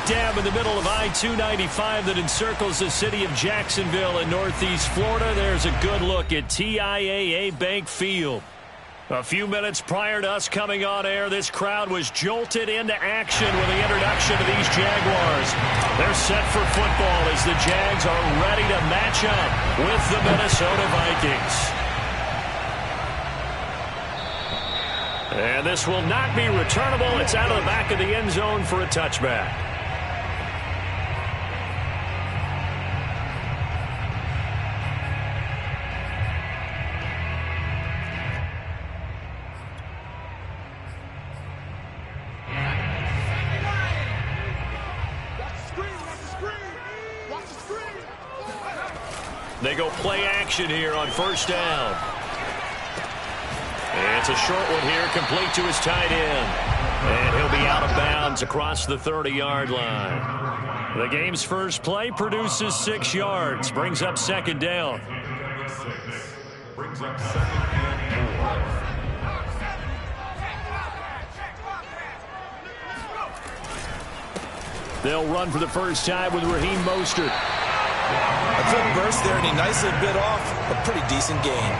Smack dab in the middle of I-295 that encircles the city of Jacksonville in northeast Florida. There's a good look at TIAA Bank Field. A few minutes prior to us coming on air, this crowd was jolted into action with the introduction of these Jaguars. They're set for football as the Jags are ready to match up with the Minnesota Vikings. And this will not be returnable. It's out of the back of the end zone for a touchback. They go play action here on first down. And it's a short one here, complete to his tight end. And he'll be out of bounds across the 30-yard line. The game's first play produces 6 yards, brings up second down. They'll run for the first time with Raheem Mostert. A good burst there, and he nicely bit off a pretty decent gain.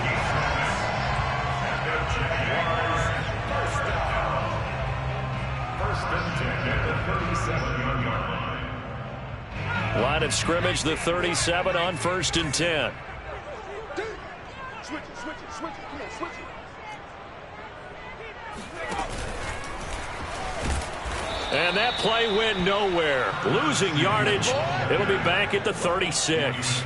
Line of scrimmage, the 37 on 1st and 10. Switch it. Come on, switch it. And that play went nowhere. Losing yardage. It'll be back at the 36.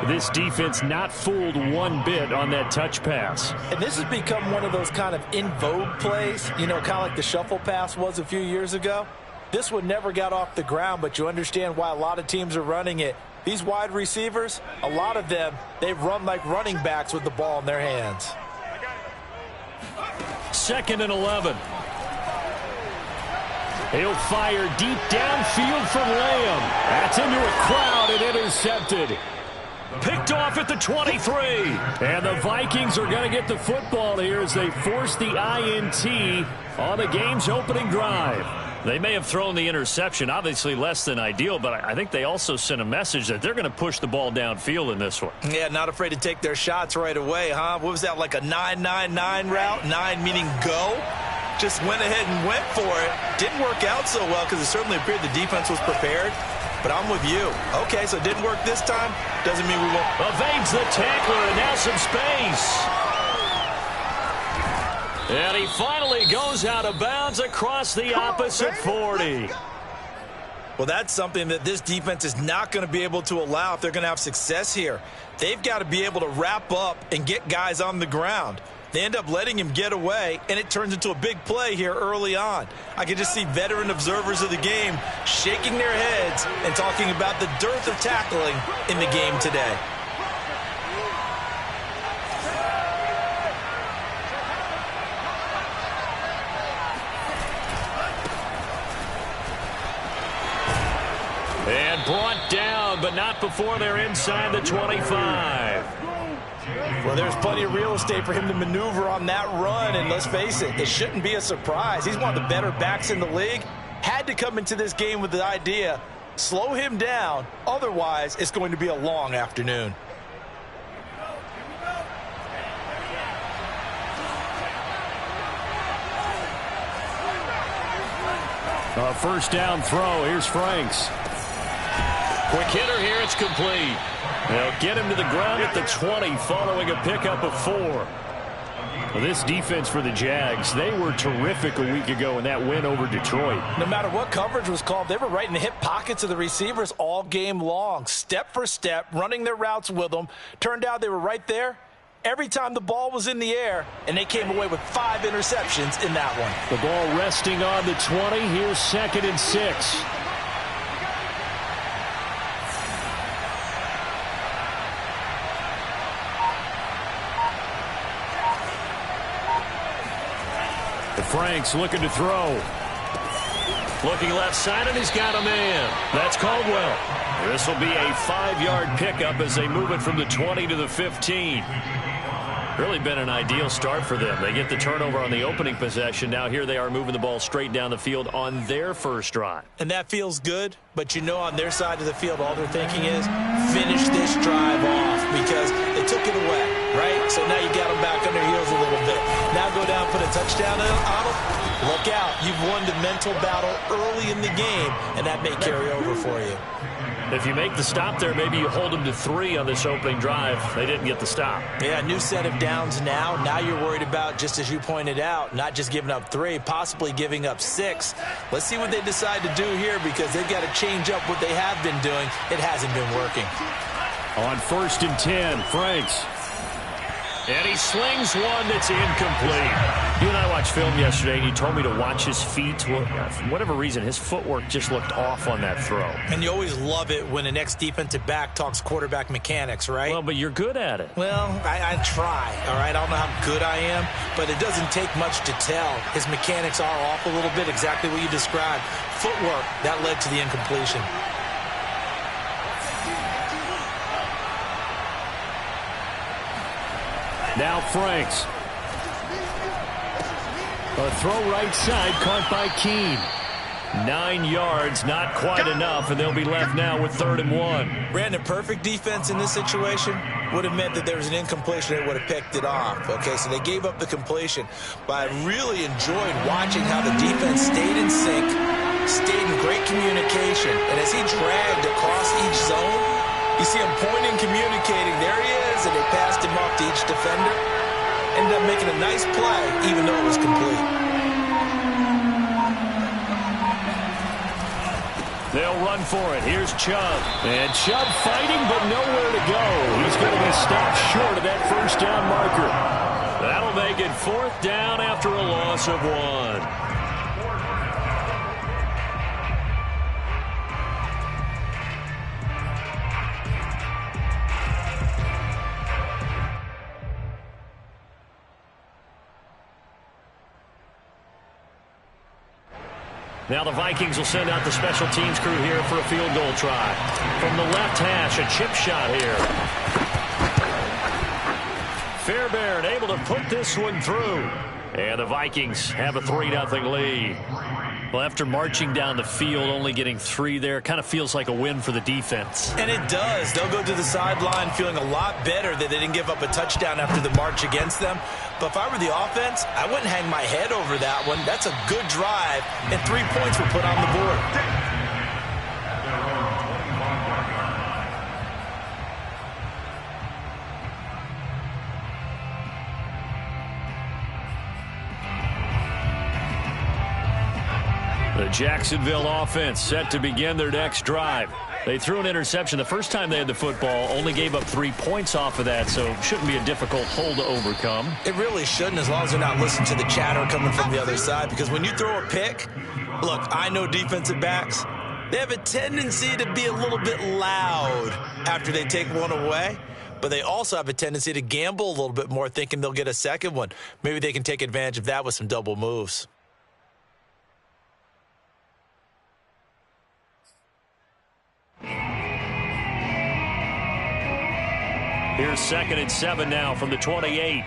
This defense not fooled one bit on that touch pass. And this has become one of those kind of in vogue plays, you know, kind of like the shuffle pass was a few years ago. This one never got off the ground, but you understand why a lot of teams are running it. These wide receivers, a lot of them, they run like running backs with the ball in their hands. 2nd and 11. He'll fire deep downfield from Lamb. That's into a crowd and intercepted. Picked off at the 23. And the Vikings are going to get the football here as they force the INT on the game's opening drive. They may have thrown the interception, obviously less than ideal, but I think they also sent a message that they're going to push the ball downfield in this one. Yeah, not afraid to take their shots right away, huh? What was that, like a 9-9-9 route? 9 meaning go? Just went ahead and went for it. Didn't work out so well because it certainly appeared the defense was prepared. But I'm with you. Okay, so it didn't work this time. Doesn't mean we won't. Evades the tackler and now some space. And he finally goes out of bounds across the opposite 40. Well, that's something that this defense is not going to be able to allow if they're going to have success here. They've got to be able to wrap up and get guys on the ground. They end up letting him get away, and it turns into a big play here early on. I can just see veteran observers of the game shaking their heads and talking about the dearth of tackling in the game today. And brought down, but not before they're inside the 25. Well, there's plenty of real estate for him to maneuver on that run, and let's face it, it shouldn't be a surprise. He's one of the better backs in the league. Had to come into this game with the idea, slow him down, otherwise it's going to be a long afternoon. A first down throw. Here's Franks. Quick hitter here. It's complete. They'll get him to the ground at the 20 following a pickup of 4. Well, this defense for the Jags, they were terrific a week ago in that win over Detroit. No matter what coverage was called, they were right in the hip pockets of the receivers all game long, step for step, running their routes with them. Turned out they were right there every time the ball was in the air, and they came away with 5 interceptions in that one. The ball resting on the 20. Here's 2nd and 6. Franks looking to throw. Looking left side, and he's got a man. That's Caldwell. This will be a 5-yard pickup as they move it from the 20 to the 15. Really been an ideal start for them. They get the turnover on the opening possession. Now here they are moving the ball straight down the field on their first drive. And that feels good, but you know on their side of the field all they're thinking is finish this drive off because they took it away, right? So now you got them back on their heels a little bit. Now go down, put a touchdown on them. Look out. You've won the mental battle early in the game, and that may carry over for you. If you make the stop there, maybe you hold them to 3 on this opening drive. They didn't get the stop. Yeah, new set of downs now. Now you're worried about, just as you pointed out, not just giving up 3, possibly giving up 6. Let's see what they decide to do here because they've got to change up what they have been doing. It hasn't been working. On 1st and 10, Franks. And he slings one that's incomplete. You and I watched film yesterday, and you told me to watch his feet. Well, for whatever reason, his footwork just looked off on that throw. And you always love it when an ex-defensive back talks quarterback mechanics, right? Well, but you're good at it. Well, I try, all right? I don't know how good I am, but it doesn't take much to tell. His mechanics are off a little bit, exactly what you described. Footwork, that led to the incompletion. Now Franks. A throw right side caught by Keene. 9 yards, not quite enough, and they'll be left now with 3rd and 1. Brandon, perfect defense in this situation would have meant that there was an incompletion. They would have picked it off. Okay, so they gave up the completion. But I really enjoyed watching how the defense stayed in sync, stayed in great communication. And as he dragged across each zone, you see him pointing, communicating. There he is, and they passed him off to each defender. Ended up making a nice play, even though it was complete. They'll run for it. Here's Chubb. And Chubb fighting, but nowhere to go. He's going to be stopped short of that first down marker. That'll make it 4th down after a loss of 1. Now the Vikings will send out the special teams crew here for a field goal try. From the left hash, a chip shot here. Fairbairn able to put this one through. And the Vikings have a 3-0 lead. Well, after marching down the field, only getting 3 there, kind of feels like a win for the defense. And it does. They'll go to the sideline feeling a lot better that they didn't give up a touchdown after the march against them. But if I were the offense, I wouldn't hang my head over that one. That's a good drive, and 3 points were put on the board. The Jacksonville offense set to begin their next drive. They threw an interception the first time they had the football, only gave up 3 points off of that, so shouldn't be a difficult hole to overcome. It really shouldn't, as long as they're not listening to the chatter coming from the other side, because when you throw a pick, look, I know defensive backs, they have a tendency to be a little bit loud after they take one away, but they also have a tendency to gamble a little bit more, thinking they'll get a second one. Maybe they can take advantage of that with some double moves. Here's 2nd and 7 now from the 28.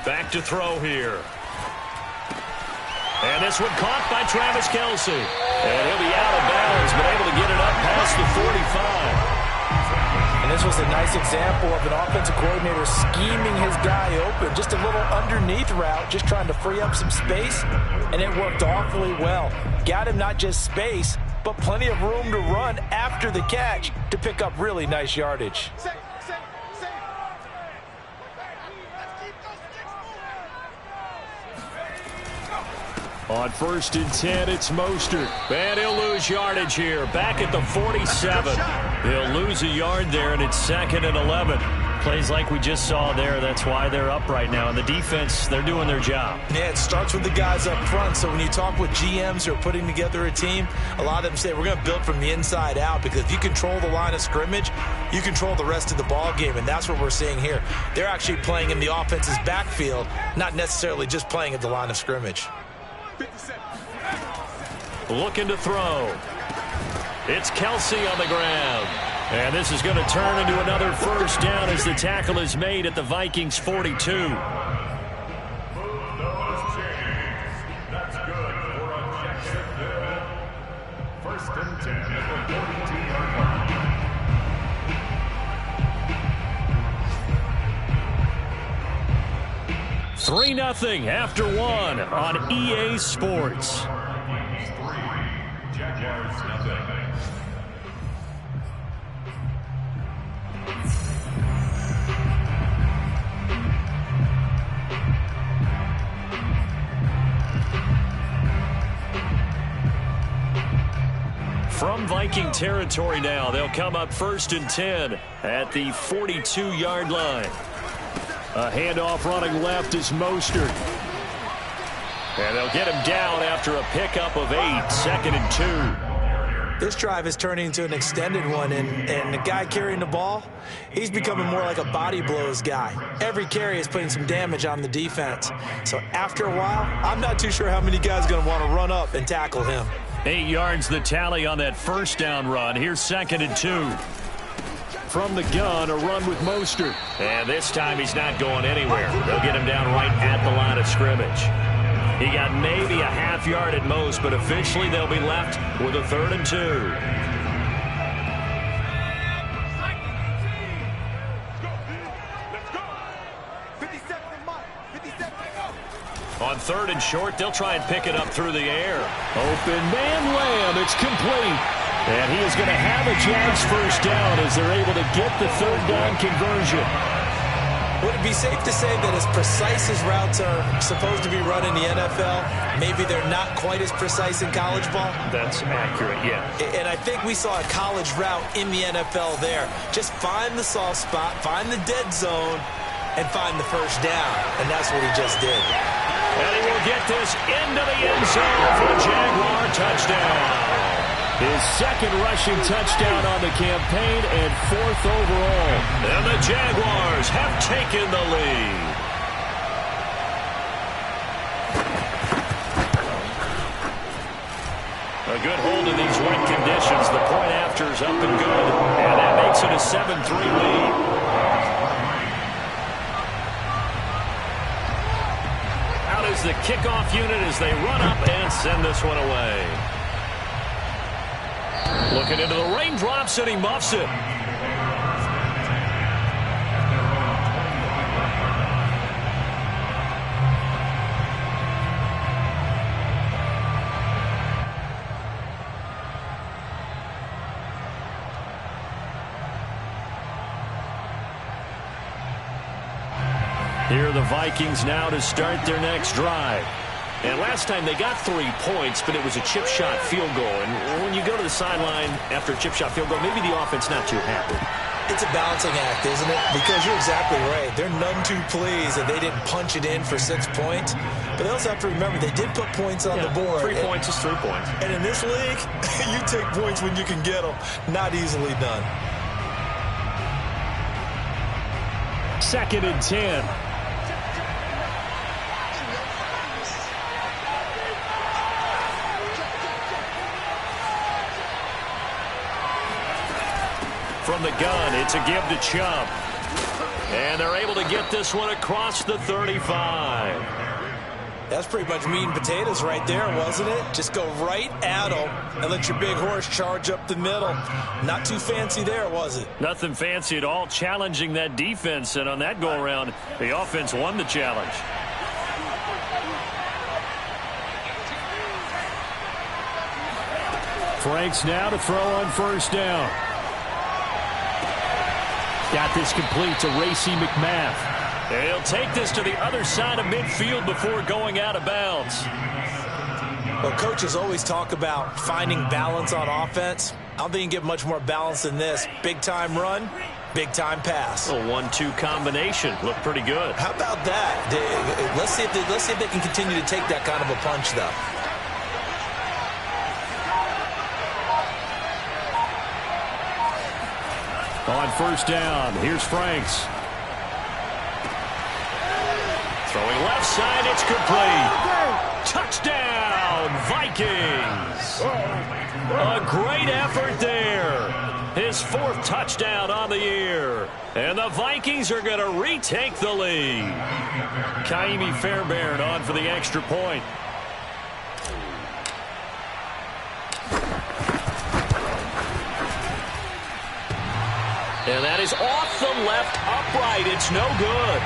Back to throw here. And this one caught by Travis Kelce. And he'll be out of bounds, but able to get it up past the 45. And this was a nice example of an offensive coordinator scheming his guy open. Just a little underneath route, just trying to free up some space. And it worked awfully well. Got him not just space, but plenty of room to run after the catch to pick up really nice yardage. On 1st and 10, it's Mostert. And he'll lose yardage here. Back at the 47. He'll lose a yard there, and it's 2nd and 11. Plays like we just saw there. That's why they're up right now. And the defense, they're doing their job. Yeah, it starts with the guys up front. So when you talk with GMs who are putting together a team, a lot of them say we're going to build from the inside out, because if you control the line of scrimmage, you control the rest of the ball game, and that's what we're seeing here. They're actually playing in the offense's backfield, not necessarily just playing at the line of scrimmage. Looking to throw. It's Kelce on the ground. And this is going to turn into another first down as the tackle is made at the Vikings 42. That's good for a Jacksonville. First and 10 at the 42-yard line. 3-0 after one on EA Sports. Jaguars nothing. From Viking territory now, they'll come up first and 10 at the 42-yard line. A handoff running left is Mostert. And they'll get him down after a pickup of 8, 2nd and 2. This drive is turning into an extended one, and the guy carrying the ball, he's becoming more like a body blows guy. Every carry is putting some damage on the defense. So after a while, I'm not too sure how many guys are going to want to run up and tackle him. 8 yards the tally on that first down run. Here's 2nd and 2. From the gun, a run with Mostert. And this time he's not going anywhere. They'll get him down right at the line of scrimmage. He got maybe a half yard at most, but officially they'll be left with a 3rd and 2. On 3rd and short, they'll try and pick it up through the air. Open man Lamb, it's complete. And he is going to have a Jags first down as they're able to get the 3rd down conversion. Would it be safe to say that as precise as routes are supposed to be run in the NFL, maybe they're not quite as precise in college ball? That's accurate, yeah. And I think we saw a college route in the NFL there. Just find the soft spot, find the dead zone, and find the first down. And that's what he just did. And he will get this into the end zone for a Jaguar touchdown. His 2nd rushing touchdown on the campaign and 4th overall. And the Jaguars have taken the lead. A good hold in these wet conditions. The point after is up and good. And that makes it a 7-3 lead. Out is the kickoff unit as they run up and send this one away. Looking into the raindrops, and he muffs it. Here are the Vikings now to start their next drive. And last time they got 3 points, but it was a chip shot field goal. And when you go to the sideline after a chip shot field goal, maybe the offense not too happy. It's a balancing act, isn't it? Because you're exactly right. They're none too pleased that they didn't punch it in for 6 points. But they also have to remember they did put points on the board. 3 points is 3 points. And in this league, you take points when you can get them. Not easily done. 2nd and 10. From the gun, it's a give to Chubb. And they're able to get this one across the 35. That's pretty much meat and potatoes right there, wasn't it? Just go right at them and let your big horse charge up the middle. Not too fancy there, was it? Nothing fancy at all, challenging that defense. And on that go-around, the offense won the challenge. Franks now to throw on first down. Got this complete to Racey McMath. He'll take this to the other side of midfield before going out of bounds. Well, coaches always talk about finding balance on offense. I don't think you can get much more balance than this. Big-time run, big-time pass. A 1-2 combination. Looked pretty good. How about that? Let's see if they can continue to take that kind of a punch, though. On first down, here's Franks. Throwing left side, it's complete. Touchdown, Vikings. A great effort there. His 4th touchdown on the year. And the Vikings are going to retake the lead. Kaimi Fairbairn on for the extra point. And that is off the left upright. It's no good.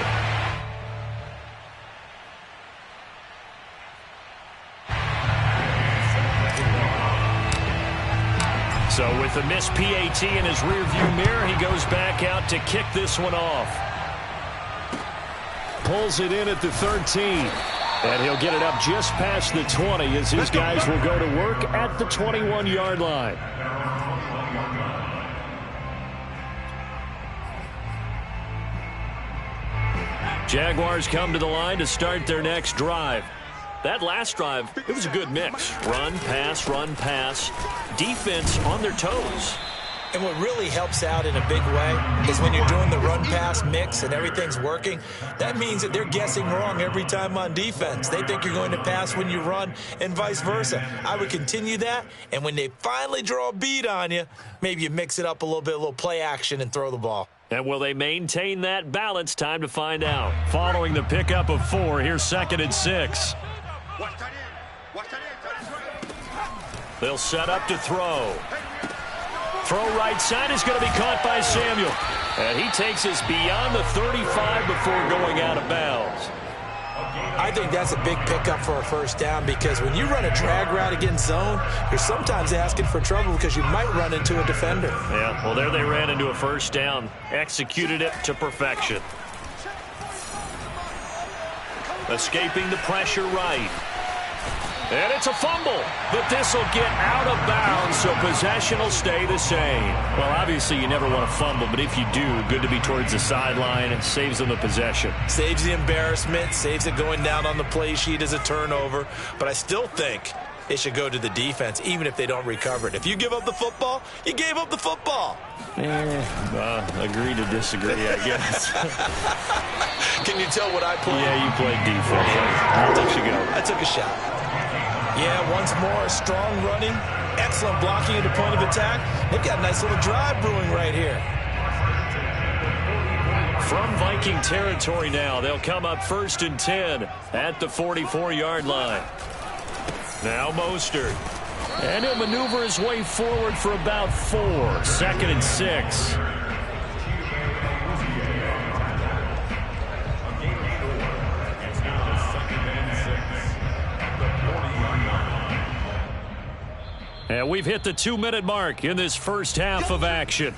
So with the missed PAT in his rearview mirror, he goes back out to kick this one off. Pulls it in at the 13. And he'll get it up just past the 20 as his guys will go to work at the 21-yard line. Jaguars come to the line to start their next drive. That last drive, it was a good mix. Run, pass, defense on their toes. And what really helps out in a big way is when you're doing the run-pass mix and everything's working, that means that they're guessing wrong every time on defense. They think you're going to pass when you run and vice versa. I would continue that, and when they finally draw a bead on you, maybe you mix it up a little play action and throw the ball. And will they maintain that balance? Time to find out. Following the pickup of 4, here's 2nd and 6. They'll set up to throw. Throw right side is going to be caught by Samuel. And he takes us beyond the 35 before going out of bounds. I think that's a big pickup for a first down because when you run a drag route against zone, you're sometimes asking for trouble because you might run into a defender. Yeah, well, there they ran into a first down. Executed it to perfection. Escaping the pressure right. And it's a fumble, but this will get out of bounds, so possession will stay the same. Well, obviously you never want to fumble, but if you do, good to be towards the sideline. It saves them the possession. Saves the embarrassment, saves it going down on the play sheet as a turnover, but I still think it should go to the defense, even if they don't recover it. If you give up the football, you gave up the football. Agree to disagree, I guess. Can you tell what I played? Yeah, you played defense. I'll let you go. I took a shot. Yeah, once more, strong running, excellent blocking at the point of attack. They've got a nice little drive brewing right here. From Viking territory now, they'll come up 1st and 10 at the 44-yard line. Now Mostert. And he'll maneuver his way forward for about 4. 2nd and 6. And we've hit the 2-minute mark in this first half of action.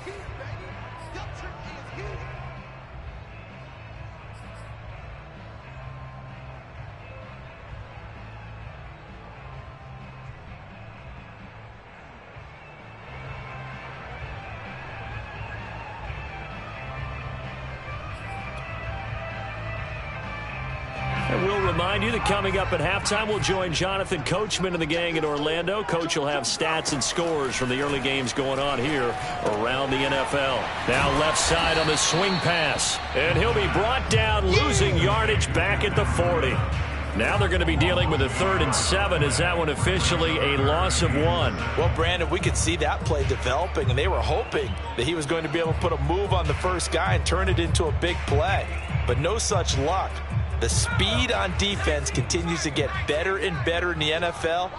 And we'll remind you that coming up at halftime, we'll join Jonathan Coachman and the gang in Orlando. Coach will have stats and scores from the early games going on here around the NFL. Now left side on the swing pass. And he'll be brought down, losing yardage back at the 40. Now they're going to be dealing with a 3rd and 7. Is that one officially a loss of 1? Well, Brandon, we could see that play developing, and they were hoping that he was going to be able to put a move on the first guy and turn it into a big play. But no such luck. The speed on defense continues to get better and better in the NFL.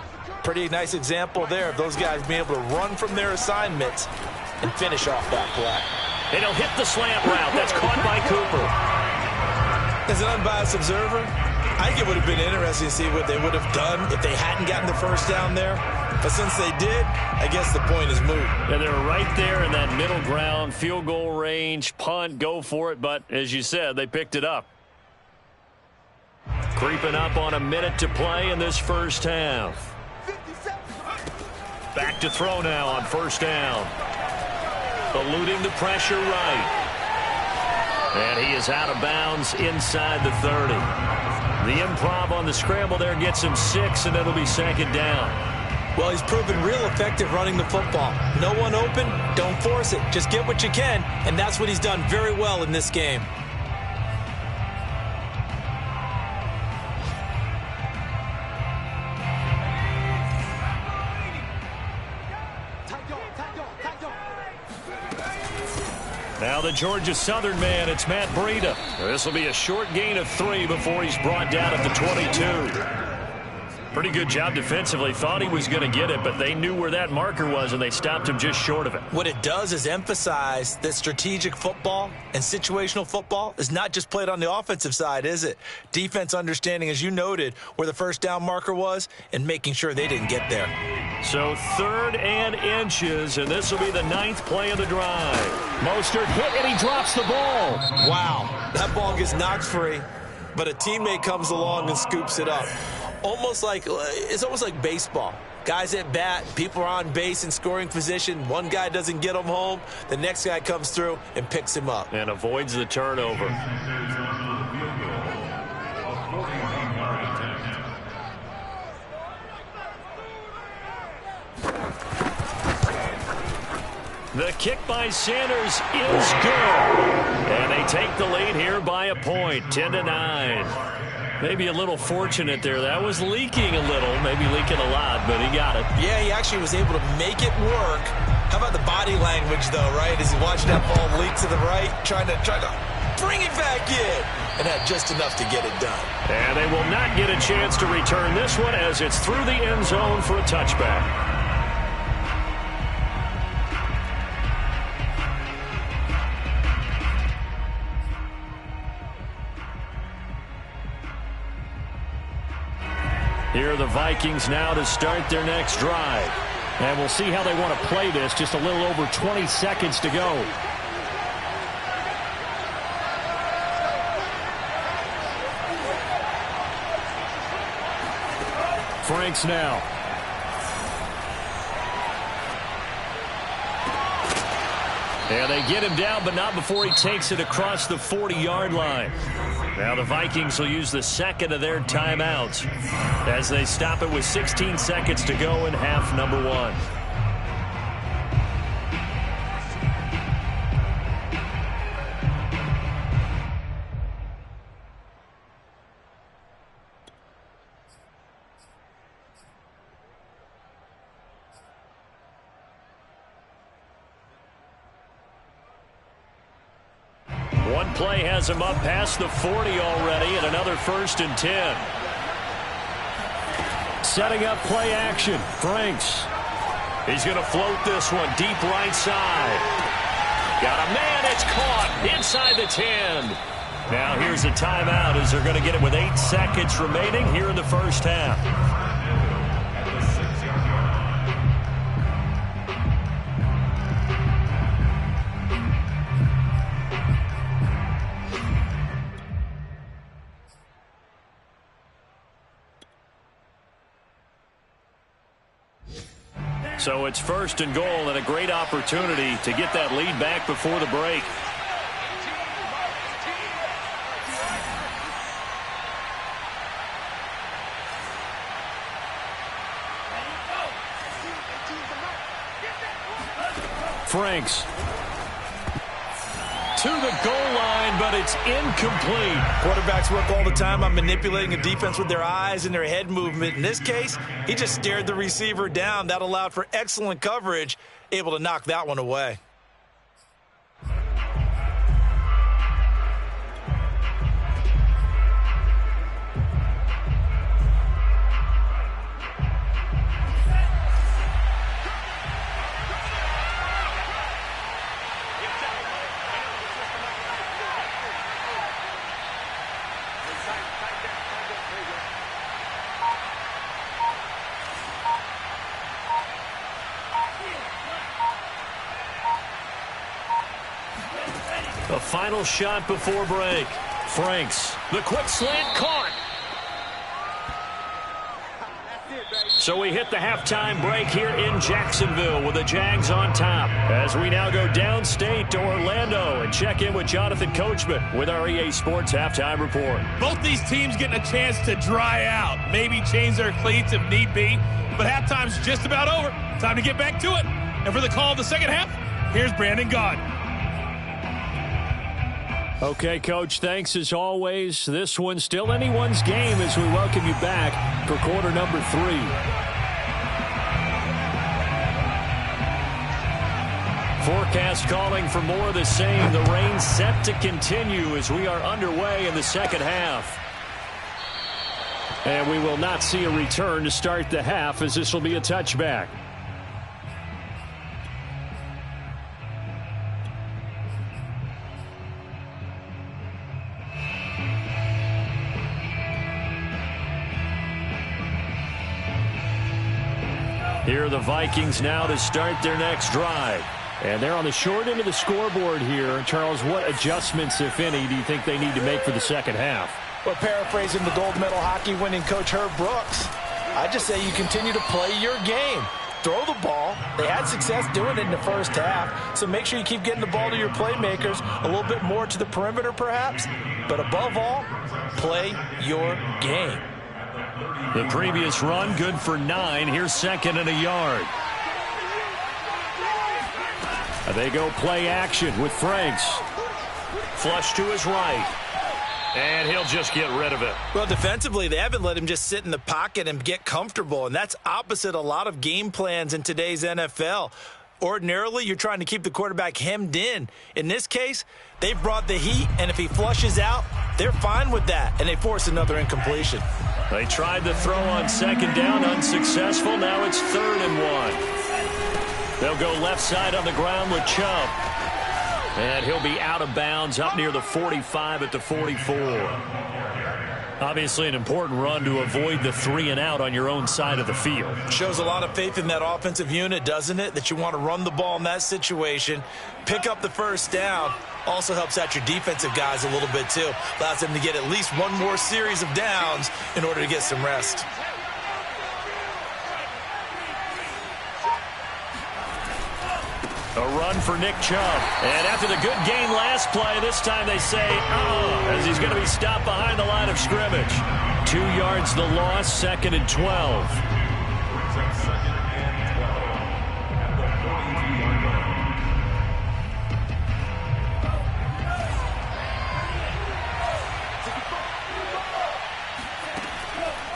Pretty nice example there of those guys being able to run from their assignments and finish off that play. And he'll hit the slant route. That's caught by Cooper. As an unbiased observer, I think it would have been interesting to see what they would have done if they hadn't gotten the first down there. But since they did, I guess the point is moot. Yeah, they're right there in that middle ground, field goal range, punt, go for it. But as you said, they picked it up. Creeping up on a minute to play in this first half. Back to throw now on first down. Eluding the pressure right. And he is out of bounds inside the 30. The improv on the scramble there gets him 6, and it'll be 2nd down. Well, he's proven real effective running the football. No one open, don't force it. Just get what you can, and that's what he's done very well in this game. Now the Georgia Southern man, it's Matt Breida. This will be a short gain of 3 before he's brought down at the 22. Pretty good job defensively. Thought he was going to get it, but they knew where that marker was, and they stopped him just short of it. What it does is emphasize that strategic football and situational football is not just played on the offensive side, is it? Defense understanding, as you noted, where the first down marker was and making sure they didn't get there. So 3rd and inches, and this will be the 9th play of the drive. Mostert hit, and he drops the ball. Wow, that ball gets knocked free, but a teammate comes along and scoops it up. It's almost like baseball. Guys at bat, people are on base in scoring position. One guy doesn't get him home. The next guy comes through and picks him up. And avoids the turnover. The kick by Sanders is good. And they take the lead here by a point, 10-9. Maybe a little fortunate there. That was leaking a little, maybe leaking a lot, but he got it. Yeah, he actually was able to make it work. How about the body language, though, right? As he watched that ball leak to the right, trying to bring it back in, and had just enough to get it done. And they will not get a chance to return this one as it's through the end zone for a touchback. Here are the Vikings now to start their next drive. And we'll see how they want to play this. Just a little over 20 seconds to go. Franks now. And they get him down, but not before he takes it across the 40-yard line. Now the Vikings will use the second of their timeouts as they stop it with 16 seconds to go in half number 1. One play has him up past the 40 already, and another 1st and 10. Setting up play action. Franks. He's going to float this one deep right side. Got a man. It's caught inside the 10. Now here's a timeout as they're going to get it with 8 seconds remaining here in the first half. So it's 1st and goal and a great opportunity to get that lead back before the break. Franks. To the goal line, but it's incomplete. Quarterbacks work all the time on manipulating a defense with their eyes and their head movement. In this case, he just stared the receiver down. That allowed for excellent coverage, able to knock that one away. A final shot before break. Franks. The quick slant caught. So we hit the halftime break here in Jacksonville with the Jags on top. As we now go downstate to Orlando and check in with Jonathan Coachman with our EA Sports Halftime Report. Both these teams getting a chance to dry out. Maybe change their cleats if need be. But halftime's just about over. Time to get back to it. And for the call of the second half, here's Brandon Gaudin. Okay, Coach, thanks as always. This one's still anyone's game as we welcome you back for quarter number 3. Forecast calling for more of the same. The rain set to continue as we are underway in the second half. And we will not see a return to start the half, as this will be a touchback. Here are the Vikings now to start their next drive. And they're on the short end of the scoreboard here. Charles, what adjustments, if any, do you think they need to make for the second half? Well, paraphrasing the gold medal hockey winning coach Herb Brooks, I just say you continue to play your game. Throw the ball. They had success doing it in the first half, so make sure you keep getting the ball to your playmakers, a little bit more to the perimeter perhaps, but above all, play your game. The previous run, good for 9. Here's second and a yard. They go play action with Franks. Flush to his right. And he'll just get rid of it. Well, defensively, they haven't let him just sit in the pocket and get comfortable, and that's opposite a lot of game plans in today's NFL. Ordinarily, you're trying to keep the quarterback hemmed in. In this case, they brought the heat, and if he flushes out, they're fine with that, and they force another incompletion. They tried the throw on second down, unsuccessful. Now it's 3rd and 1. They'll go left side on the ground with Chubb. And he'll be out of bounds up near the 45 at the 44. Obviously an important run to avoid the 3 and out on your own side of the field. Shows a lot of faith in that offensive unit, doesn't it? That you want to run the ball in that situation. Pick up the first down. Also helps out your defensive guys a little bit too. Allows them to get at least one more series of downs in order to get some rest. A run for Nick Chubb. And after the good game last play, this time they say, as he's going to be stopped behind the line of scrimmage. 2 yards the loss, 2nd and 12.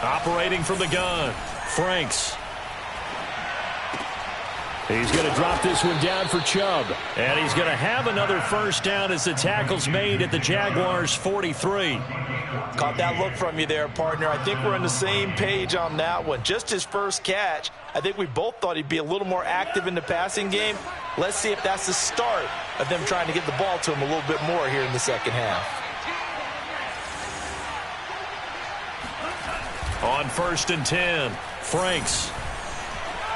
Operating from the gun, Franks. He's going to drop this one down for Chubb. And he's going to have another first down as the tackle's made at the Jaguars' 43. Caught that look from you there, partner. I think we're on the same page on that one. Just his first catch. I think we both thought he'd be a little more active in the passing game. Let's see if that's the start of them trying to get the ball to him a little bit more here in the second half. On 1st and 10, Franks.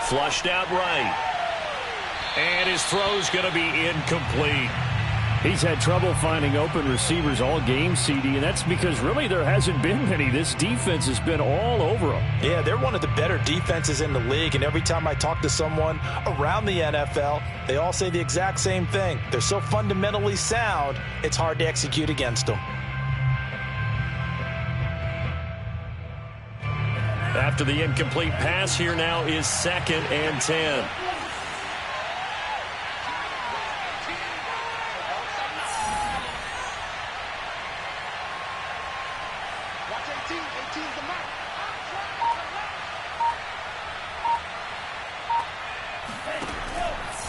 Flushed out right. And his throw's going to be incomplete. He's had trouble finding open receivers all game, CD, and that's because really there hasn't been many. This defense has been all over them. Yeah, they're one of the better defenses in the league, and every time I talk to someone around the NFL, they all say the exact same thing. They're so fundamentally sound, it's hard to execute against them. After the incomplete pass, here now is 2nd and 10.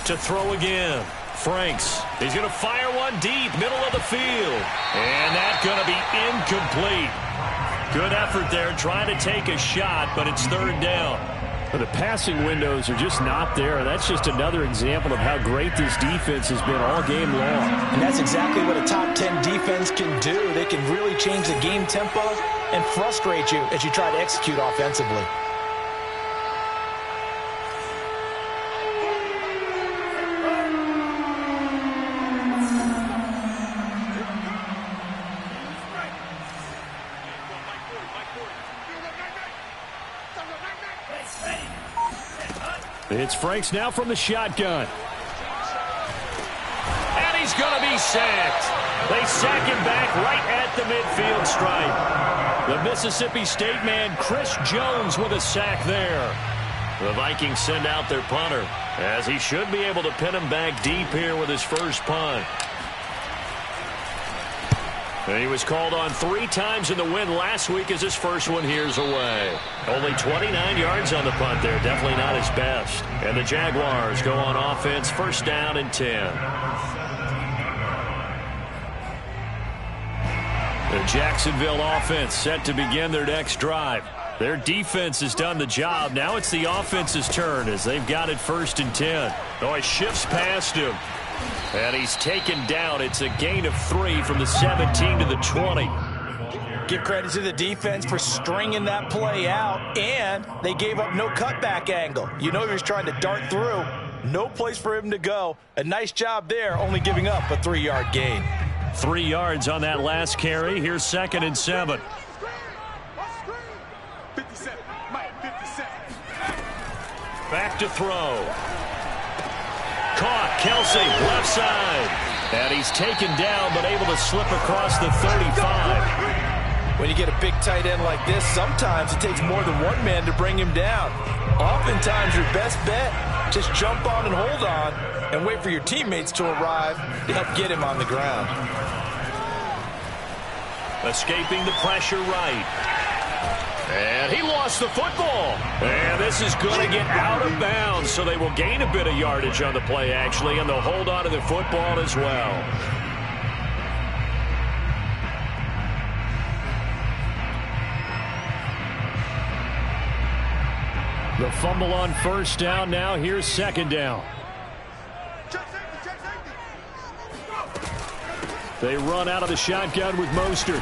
To throw again, Franks. He's going to fire one deep, middle of the field. And that's going to be incomplete. Good effort there, trying to take a shot, but it's 3rd down. But the passing windows are just not there. That's just another example of how great this defense has been all game long. And that's exactly what a top 10 defense can do. They can really change the game tempo and frustrate you as you try to execute offensively. It's Franks now from the shotgun. And he's going to be sacked. They sack him back right at the midfield stripe. The Mississippi State man, Chris Jones, with a sack there. The Vikings send out their punter, as he should be able to pin him back deep here with his first punt. And he was called on 3 times in the win last week as his first one here's away. Only 29 yards on the punt there. Definitely not his best. And the Jaguars go on offense, first down and 10. The Jacksonville offense set to begin their next drive. Their defense has done the job. Now it's the offense's turn as they've got it first and 10. Oh, he shifts past him. And he's taken down. It's a gain of 3 from the 17 to the 20. Give credit to the defense for stringing that play out, and they gave up no cutback angle. You know he was trying to dart through. No place for him to go. A nice job there, only giving up a 3-yard gain. 3 yards on that last carry. Here's 2nd and 7. 57. Mike, 57. Back to throw. Caught. Kelsey, left side. And he's taken down, but able to slip across the 35. When you get a big tight end like this, sometimes it takes more than one man to bring him down. Oftentimes, your best bet, just jump on and hold on and wait for your teammates to arrive to help get him on the ground. Escaping the pressure right. And he lost the football. And this is going to get out of bounds, so they will gain a bit of yardage on the play, actually, and they'll hold on to the football as well. The fumble on first down. Now here's 2nd down. They run out of the shotgun with Mostert.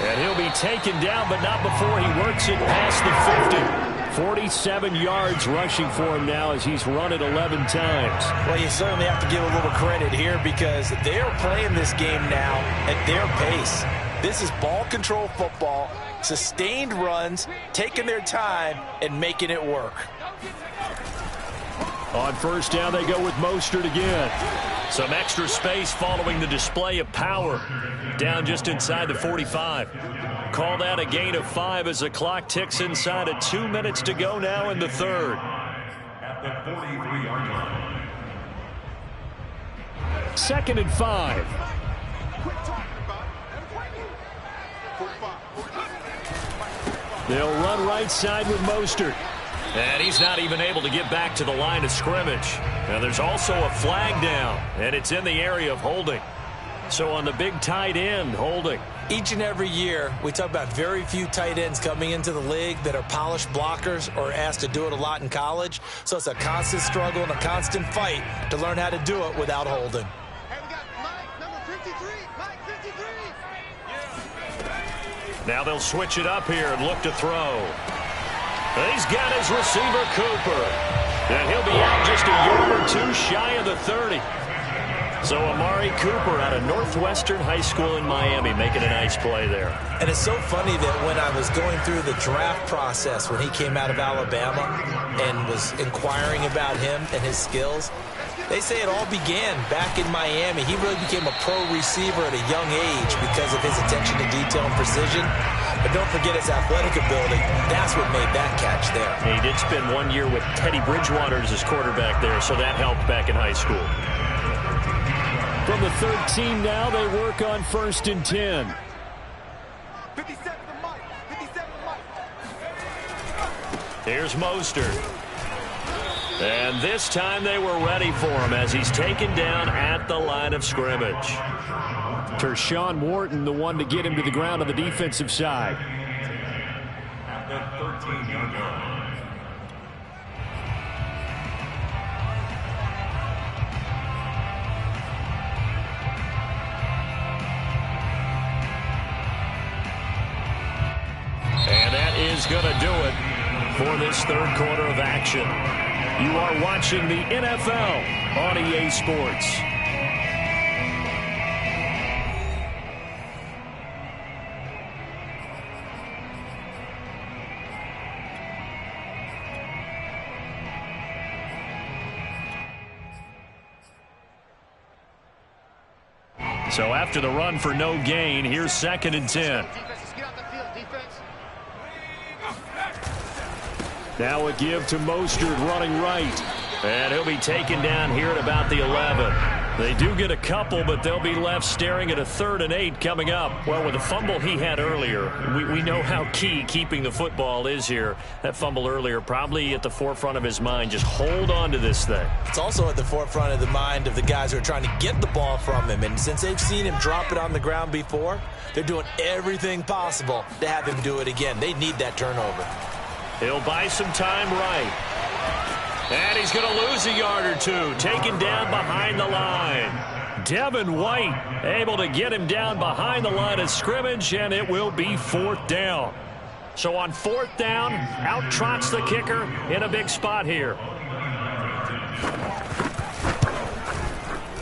And he'll be taken down, but not before he works it past the 50. 47 yards rushing for him now as he's run it 11 times. Well, you certainly have to give a little credit here because they're playing this game now at their pace. This is ball control football, sustained runs, taking their time, and making it work. On first down, they go with Mostert again. Some extra space following the display of power. Down just inside the 45. Call that a gain of 5 as the clock ticks inside of 2 minutes to go now in the third. At the 43-yard line. 2nd and 5. They'll run right side with Mostert. And he's not even able to get back to the line of scrimmage. Now there's also a flag down, and it's in the area of holding. So on the big tight end, holding. Each and every year, we talk about very few tight ends coming into the league that are polished blockers or asked to do it a lot in college. So it's a constant struggle and a constant fight to learn how to do it without holding. Hey, we got Mike, number 53. Mike, 53. Now they'll switch it up here and look to throw. He's got his receiver, Cooper. And he'll be out just a yard or 2 shy of the 30. So Amari Cooper out of Northwestern High School in Miami making a nice play there. And it's so funny that when I was going through the draft process when he came out of Alabama and was inquiring about him and his skills, they say it all began back in Miami. He really became a pro receiver at a young age because of his attention to detail and precision. But don't forget his athletic ability. That's what made that catch there. He did spend 1 year with Teddy Bridgewater as his quarterback there, so that helped back in high school. From the 13 now, they work on 1st and 10. 57 to Mike. 57 to Mike. Here's Mostert. And this time they were ready for him as he's taken down at the line of scrimmage. Tershawn Wharton, the one to get him to the ground on the defensive side. At the 13-yard line. And that is going to do it for this third quarter of action. You are watching the NFL on EA Sports. So after the run for no gain, here's 2nd and 10. Now a give to Mostert running right. And he'll be taken down here at about the 11. They do get a couple, but they'll be left staring at a 3rd and 8 coming up. Well, with the fumble he had earlier, we know how key keeping the football is here. That fumble earlier probably at the forefront of his mind. Just hold on to this thing. It's also at the forefront of the mind of the guys who are trying to get the ball from him. And since they've seen him drop it on the ground before, they're doing everything possible to have him do it again. They need that turnover. He'll buy some time right. And he's going to lose a yard or two. Taken down behind the line. Devin White able to get him down behind the line of scrimmage, and it will be 4th down. So on 4th down, out trots the kicker in a big spot here.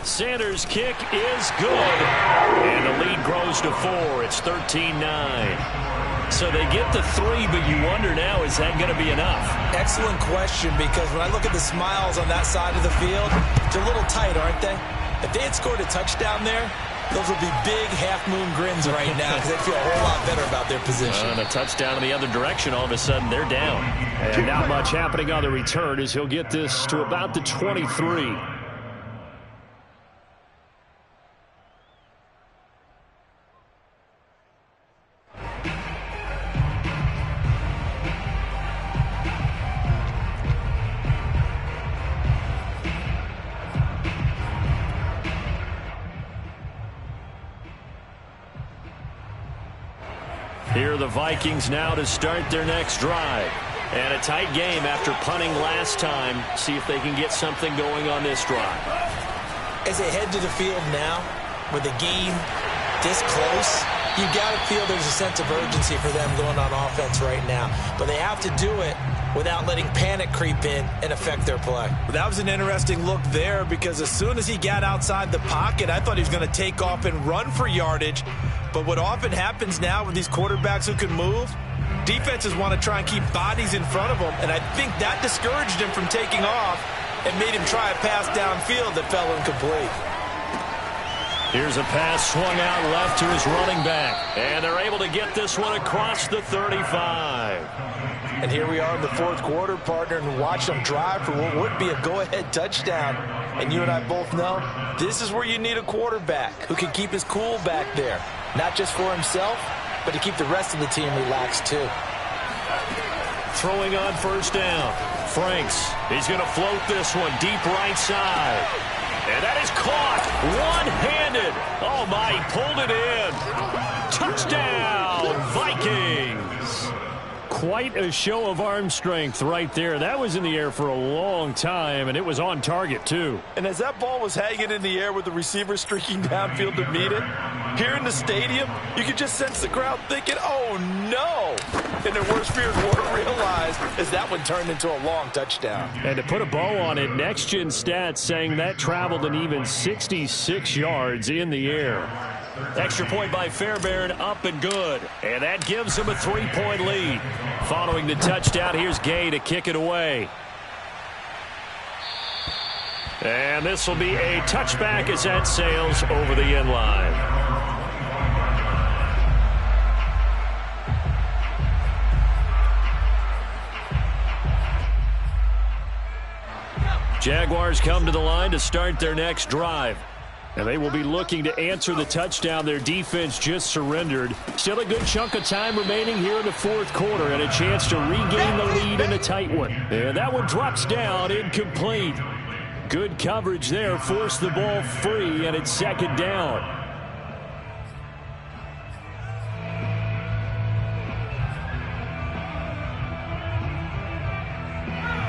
Sanders' kick is good. And the lead grows to 4. It's 13-9. So they get the 3, but you wonder now, is that going to be enough? Excellent question, because when I look at the smiles on that side of the field, they're a little tight, aren't they? If they had scored a touchdown there, those would be big half-moon grins right now because they feel a whole lot better about their position. And a touchdown in the other direction, all of a sudden they're down. And not much happening on the return as he'll get this to about the 23. Here are the Vikings now to start their next drive. And a tight game after punting last time. See if they can get something going on this drive. As they head to the field now, with the game this close, you got to feel there's a sense of urgency for them going on offense right now. But they have to do it without letting panic creep in and affect their play. That was an interesting look there, because as soon as he got outside the pocket, I thought he was going to take off and run for yardage. But what often happens now with these quarterbacks who can move, defenses want to try and keep bodies in front of them, and I think that discouraged him from taking off and made him try a pass downfield that fell incomplete. Here's a pass swung out left to his running back, and they're able to get this one across the 35. And here we are in the 4th quarter, partner, and watch them drive for what would be a go-ahead touchdown. And you and I both know this is where you need a quarterback who can keep his cool back there, not just for himself, but to keep the rest of the team relaxed too. Throwing on 1st down. Franks, he's going to float this one deep right side. And that is caught one-handed. Oh, my, he pulled it in. Touchdown, Vikings. Quite a show of arm strength right there. That was in the air for a long time, and it was on target, too. And as that ball was hanging in the air with the receiver streaking downfield to meet it, here in the stadium, you could just sense the crowd thinking, oh, no. And their worst fears weren't realized as that one turned into a long touchdown. And to put a bow on it, Next Gen Stats saying that traveled an even 66 yards in the air. Extra point by Fairbairn, up and good. And that gives him a 3-point lead. Following the touchdown, here's Gay to kick it away. And this will be a touchback as that sails over the end line. Jaguars come to the line to start their next drive. And they will be looking to answer the touchdown their defense just surrendered. Still a good chunk of time remaining here in the 4th quarter, and a chance to regain the lead in a tight one. And that one drops down, incomplete. Good coverage there, forced the ball free, and it's 2nd down.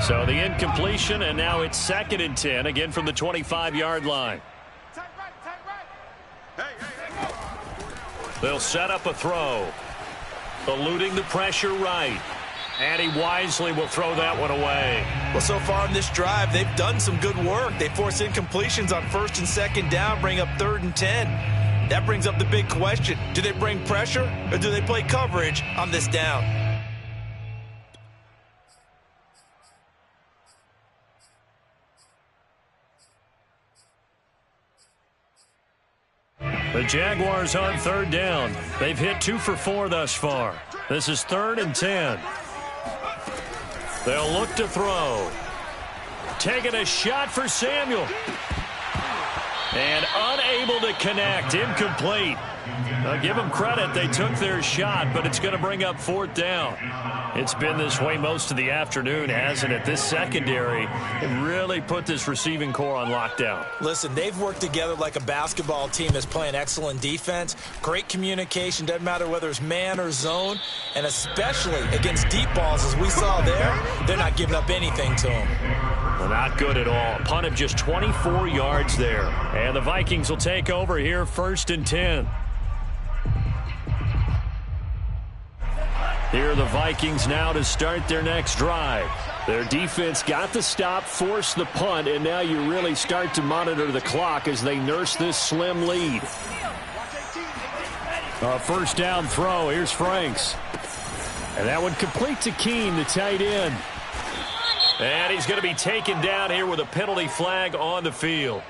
So the incompletion, and now it's 2nd and 10, again from the 25-yard line. They'll set up a throw. Eluding the pressure right. And he wisely will throw that one away. Well, so far in this drive, they've done some good work. They force incompletions on 1st and 2nd down, bring up 3rd and 10. That brings up the big question. Do they bring pressure or do they play coverage on this down? The Jaguars on 3rd down. They've hit 2 for 4 thus far. This is 3rd and 10. They'll look to throw. Taking a shot for Samuel. And unable to connect. Incomplete. Give them credit. They took their shot, but it's going to bring up 4th down. It's been this way most of the afternoon, hasn't it? This secondary really put this receiving core on lockdown. Listen, they've worked together like a basketball team that's playing excellent defense. Great communication. Doesn't matter whether it's man or zone. And especially against deep balls, as we saw there, they're not giving up anything to them. Well, not good at all. A punt of just 24 yards there. And the Vikings will take over here 1st and 10. Here are the Vikings now to start their next drive. Their defense got the stop, forced the punt, and now you really start to monitor the clock as they nurse this slim lead. A 1st down throw. Here's Franks. And that one complete to Keene, the tight end. And he's going to be taken down here with a penalty flag on the field.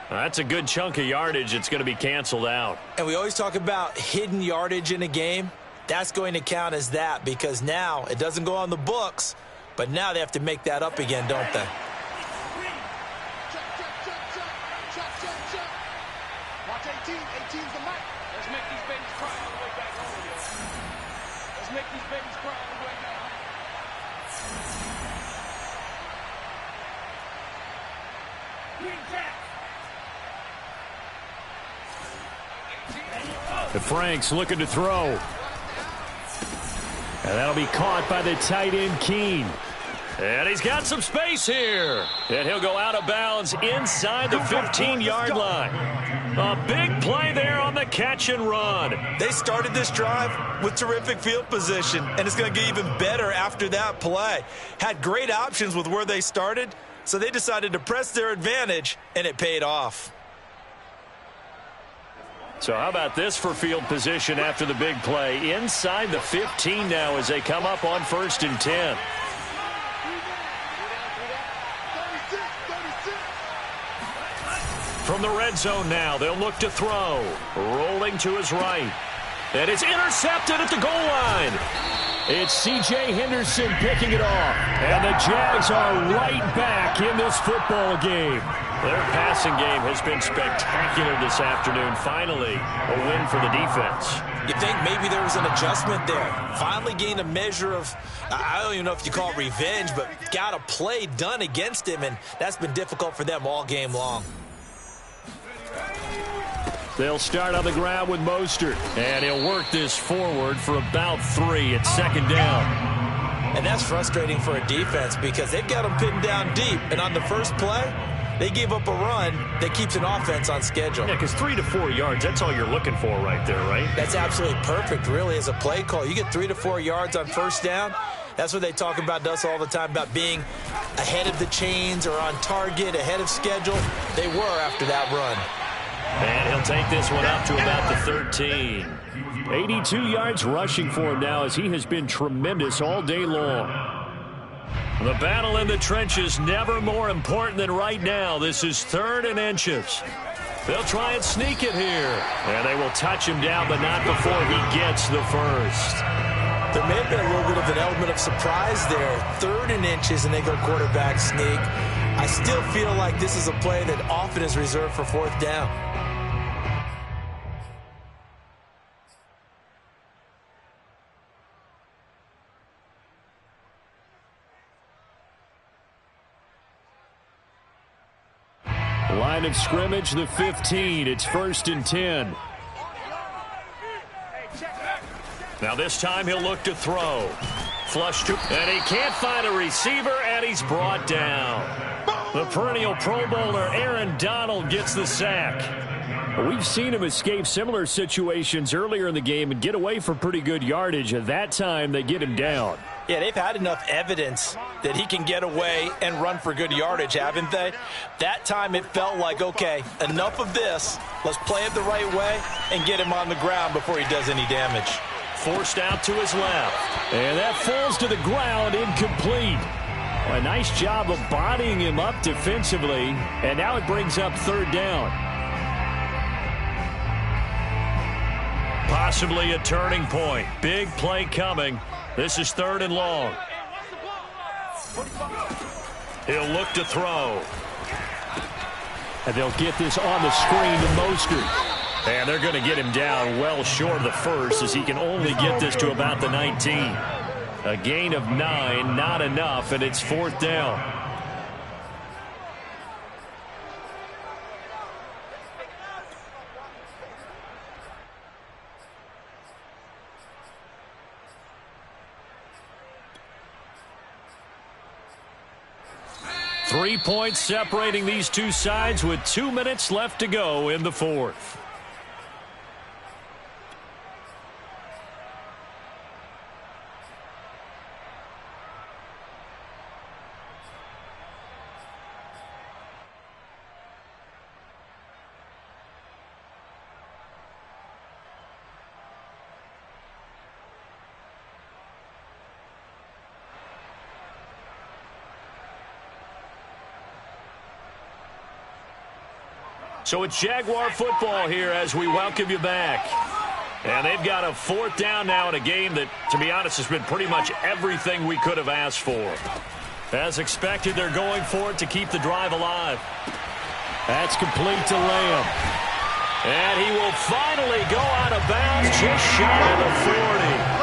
That's a good chunk of yardage. It's going to be canceled out. And we always talk about hidden yardage in a game. That's going to count as that because now it doesn't go on the books, but now they have to make that up again, don't they? Watch 18. 18's the mic. Let's make these babies cry on the way back home. Let's make these babies cry on the way back home. Franks looking to throw. And that'll be caught by the tight end, Keene. And he's got some space here. And he'll go out of bounds inside the 15-yard line. A big play there on the catch and run. They started this drive with terrific field position, and it's going to get even better after that play. Had great options with where they started, so they decided to press their advantage, and it paid off. So how about this for field position after the big play? Inside the 15 now as they come up on 1st and 10. From the red zone now, they'll look to throw. Rolling to his right. And it's intercepted at the goal line. It's C.J. Henderson picking it off. And the Jags are right back in this football game. Their passing game has been spectacular this afternoon. Finally, a win for the defense. You think maybe there was an adjustment there. Finally gained a measure of, I don't even know if you call it revenge, but got a play done against him, and that's been difficult for them all game long. They'll start on the ground with Mostert, and he'll work this forward for about 3 at 2nd down. And that's frustrating for a defense because they've got them pinned down deep, and on the first play, they gave up a run that keeps an offense on schedule. Yeah, because 3 to 4 yards, that's all you're looking for right there, right? That's absolutely perfect, really, as a play call. You get 3 to 4 yards on 1st down. That's what they talk about to us all the time, about being ahead of the chains or on target, ahead of schedule. They were after that run. And he'll take this one up to about the 13. 82 yards rushing for him now as he has been tremendous all day long. The battle in the trenches never more important than right now. This is 3rd and inches. They'll try and sneak it here. And they will touch him down, but not before he gets the first. There may have been a little bit of an element of surprise there. 3rd and inches, and they go quarterback sneak. I still feel like this is a play that often is reserved for 4th down. Line of scrimmage, the 15. It's 1st and 10. Now this time he'll look to throw. Flush to, and he can't find a receiver, and he's brought down. The perennial Pro Bowler Aaron Donald gets the sack. We've seen him escape similar situations earlier in the game and get away for pretty good yardage. At that time, they get him down. Yeah, they've had enough evidence that he can get away and run for good yardage, haven't they? That time it felt like, okay, enough of this. Let's play it the right way and get him on the ground before he does any damage. Forced out to his left. And that falls to the ground, incomplete. A nice job of bodying him up defensively. And now it brings up 3rd down. Possibly a turning point. Big play coming. This is 3rd and long. He'll look to throw. And they'll get this on the screen to Mostert. And they're going to get him down well short of the first, as he can only get this to about the 19. A gain of 9, not enough, and it's 4th down. Three points separating these two sides with 2 minutes left to go in the fourth. So it's Jaguar football here as we welcome you back. And they've got a 4th down now in a game that, to be honest, has been pretty much everything we could have asked for. As expected, they're going for it to keep the drive alive. That's complete to Lamb. And he will finally go out of bounds just shy of the 40.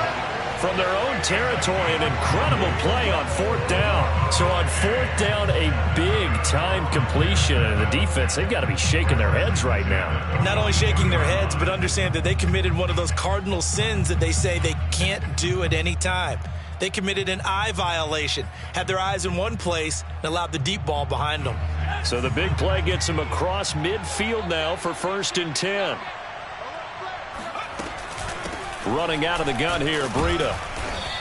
From their own territory, an incredible play on 4th down. So on 4th down, a big-time completion. And the defense, they've got to be shaking their heads right now. Not only shaking their heads, but understand that they committed one of those cardinal sins that they say they can't do at any time. They committed an eye violation, had their eyes in one place, and allowed the deep ball behind them. So the big play gets them across midfield now for 1st and 10. Running out of the gun here, Breida.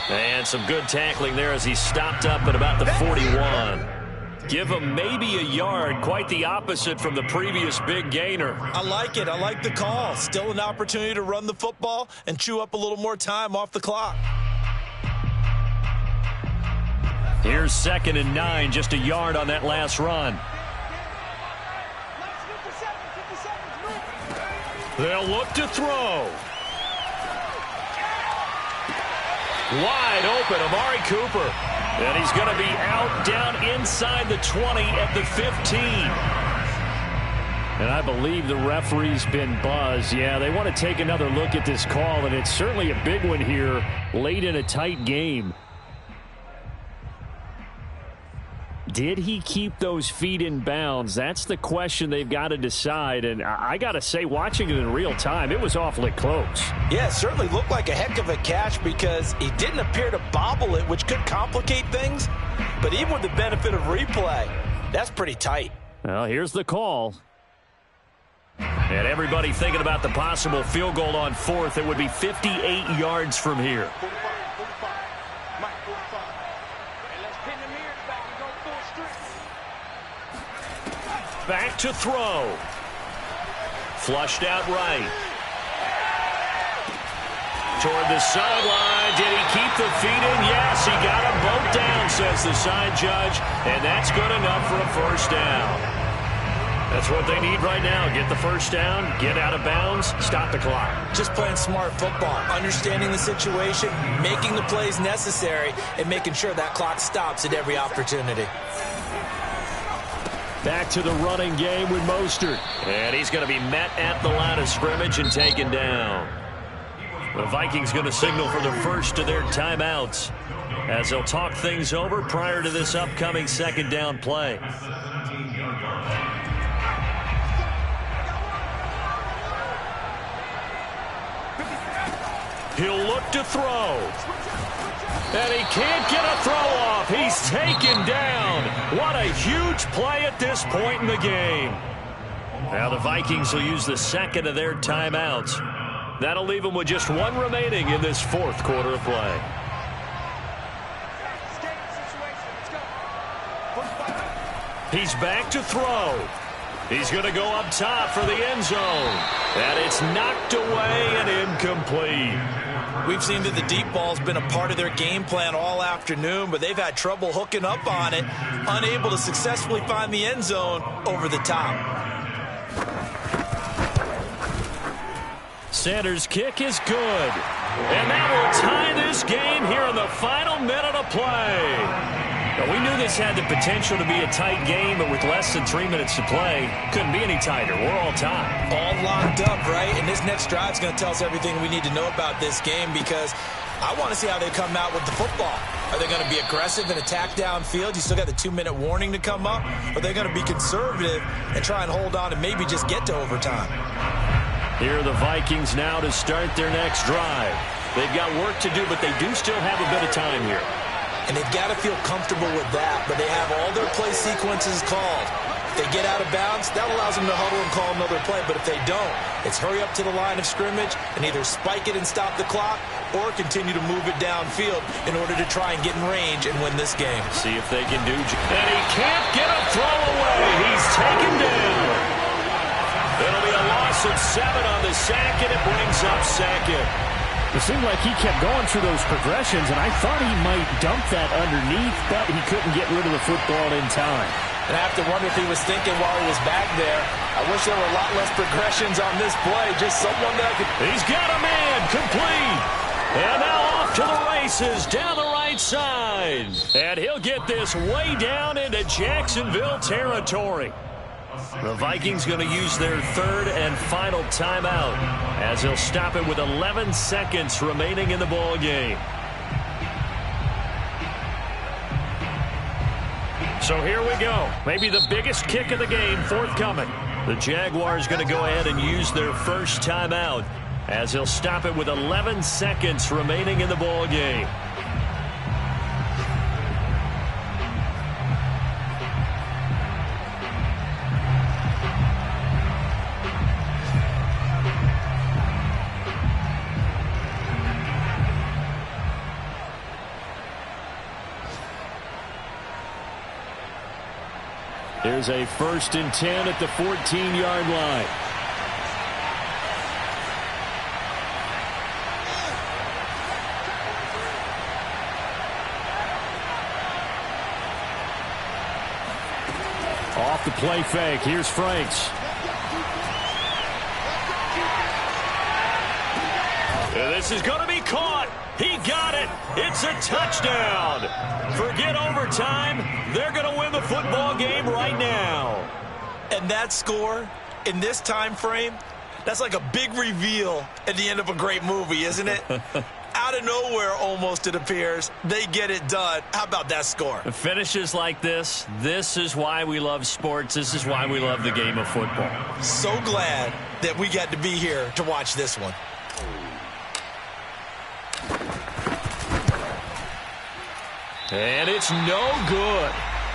And some good tackling there as he stopped up at about the 41. Give him maybe a yard, quite the opposite from the previous big gainer. I like it. I like the call. Still an opportunity to run the football and chew up a little more time off the clock. Here's 2nd and 9, just a yard on that last run. They'll look to throw. Wide open, Amari Cooper. And he's going to be out down inside the 20 at the 15. And I believe the referee's been buzzed. Yeah, they want to take another look at this call, and it's certainly a big one here late in a tight game. Did he keep those feet in bounds? That's the question they've got to decide. And I got to say, watching it in real time, it was awfully close. Yeah, it certainly looked like a heck of a catch because he didn't appear to bobble it, which could complicate things. But even with the benefit of replay, that's pretty tight. Well, here's the call. And everybody thinking about the possible field goal on 4th. It would be 58 yards from here. Back to throw. Flushed out right. Toward the sideline. Did he keep the feet in? Yes, he got them both down, says the side judge. And that's good enough for a 1st down. That's what they need right now. Get the 1st down, get out of bounds, stop the clock. Just playing smart football, understanding the situation, making the plays necessary, and making sure that clock stops at every opportunity. Back to the running game with Mostert. And he's going to be met at the line of scrimmage and taken down. The Vikings going to signal for the first of their timeouts as they'll talk things over prior to this upcoming 2nd down play. He'll look to throw. And he can't get a throw off. He's taken down. What a huge play at this point in the game. Now the Vikings will use the 2nd of their timeouts. That'll leave them with just 1 remaining in this 4th quarter of play. He's back to throw. He's going to go up top for the end zone. And it's knocked away and incomplete. We've seen that the deep ball's been a part of their game plan all afternoon, but they've had trouble hooking up on it, unable to successfully find the end zone over the top. Sanders' kick is good. And that will tie this game here in the final minute of play. Well, we knew this had the potential to be a tight game, but with less than 3 minutes to play, couldn't be any tighter. We're all tied. All locked up, right? And this next drive is going to tell us everything we need to know about this game, because I want to see how they come out with the football. Are they going to be aggressive and attack downfield? You still got the 2-minute warning to come up. Or are they going to be conservative and try and hold on and maybe just get to overtime? Here are the Vikings now to start their next drive. They've got work to do, but they do still have a bit of time here. And they've got to feel comfortable with that, but they have all their play sequences called. If they get out of bounds, that allows them to huddle and call another play. But if they don't, it's hurry up to the line of scrimmage and either spike it and stop the clock or continue to move it downfield in order to try and get in range and win this game. See if they can do. And he can't get a throw away. He's taken down. It'll be a loss of 7 on the sack, and it brings up second. It seemed like he kept going through those progressions, and I thought he might dump that underneath, but he couldn't get rid of the football in time. And I have to wonder if he was thinking while he was back there, I wish there were a lot less progressions on this play, just someone that could... He's got a man, complete. And now off to the races down the right side. And he'll get this way down into Jacksonville territory. The Vikings going to use their third and final timeout as they'll stop it with 11 seconds remaining in the ball game. So here we go. Maybe the biggest kick of the game forthcoming. The Jaguars going to go ahead and use their first timeout as they'll stop it with 11 seconds remaining in the ball game. Here's a 1st and 10 at the 14-yard line. Off the play fake. Here's Franks. This is going to be caught. He got it. It's a touchdown. Forget overtime. They're going to win the football game right now. And that score in this time frame, that's like a big reveal at the end of a great movie, isn't it? Out of nowhere, almost, it appears. They get it done. How about that score? Finishes like this. This is why we love sports. This is why we love the game of football. So glad that we got to be here to watch this one. And it's no good.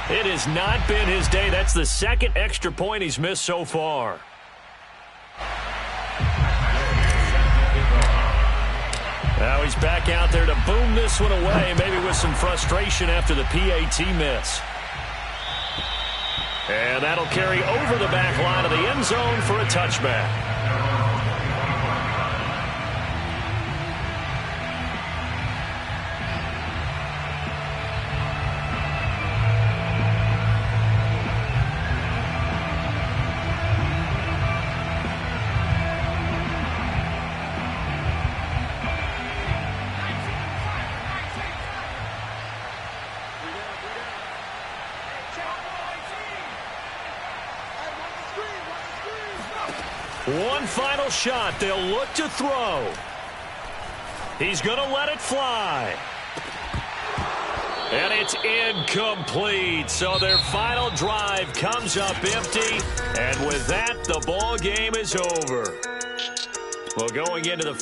It has not been his day. That's the second extra point he's missed so far. Now he's back out there to boom this one away, maybe with some frustration after the PAT miss. And that'll carry over the back line of the end zone for a touchback. One final shot. They'll look to throw. He's going to let it fly. And it's incomplete. So their final drive comes up empty. And with that, the ball game is over. Well, going into the